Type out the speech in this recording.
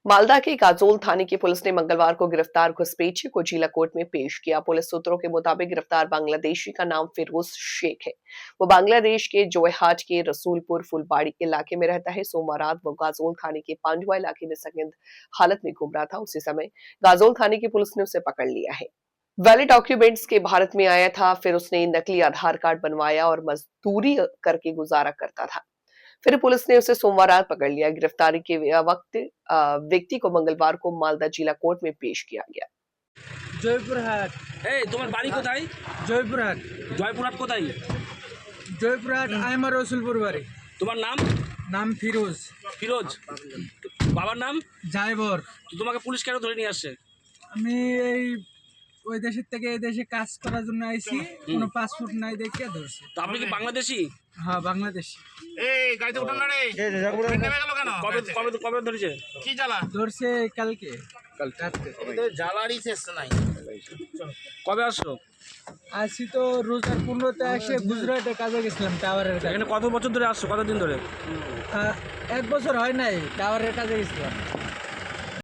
मालदा के काजोल थाने की पुलिस ने मंगलवार को गिरफ्तार घुसपैठिए को जिला कोर्ट में पेश किया। पुलिस सूत्रों के मुताबिक गिरफ्तार बांग्लादेशी का नाम फिरोज शेख है। वो बांग्लादेश के जोयहाट के रसूलपुर फुलबाड़ी इलाके में रहता है। सोमवार रात वो गाजोल थाने के पांडुआ इलाके में संदिग्ध हालत में घूम रहा था। उसी समय गाजोल थाने की पुलिस ने उसे पकड़ लिया है। वैलिड डॉक्यूमेंट्स के भारत में आया था, फिर उसने नकली आधार कार्ड बनवाया और मजदूरी करके गुजारा करता था। फिर पुलिस ने उसे सोमवार रात पकड़ लिया। गिरफ्तारी के वक्त व्यक्ति को मंगलवार को मालदा जिला कोर्ट में पेश किया गया। জয়পুরহাট। তোমার বাড়ি কোথায়? জয়পুরহাট। জয়পুরহাট কোথায়? জয়পুরহাট আমার রসুলপুর বাড়ি। তোমার নাম? নাম ফিরোজ। ফিরোজ। বাবার নাম? জায়বর। তো তোমাকে পুলিশ কেন ধরে নিয়ে আসছে? আমি এই ওই দেশের থেকে এই দেশে কাজ করার জন্য আইছি, কোনো পাসপোর্ট নাই দেখে ধরছে। তো আপনি কি বাংলাদেশি? হ্যাঁ, বাংলাদেশি। এই গাড়িতে উঠান না রে, নেমে গেল কেন? কবে কবে কবে ধরেছে? কি জ্বালা? ধরছে কালকে রাত্রে। তো জ্বালারই শেষ নাই। কবে আসছো? আসি তো রোজার 15তে এসে গুজরাটে কাজে গেছিলাম টাওয়ারের কাজে। এখানে কত বছর ধরে আসছো? কতদিন ধরে? 1 বছর হয় নাই, টাওয়ারের কাজে গেছিলাম।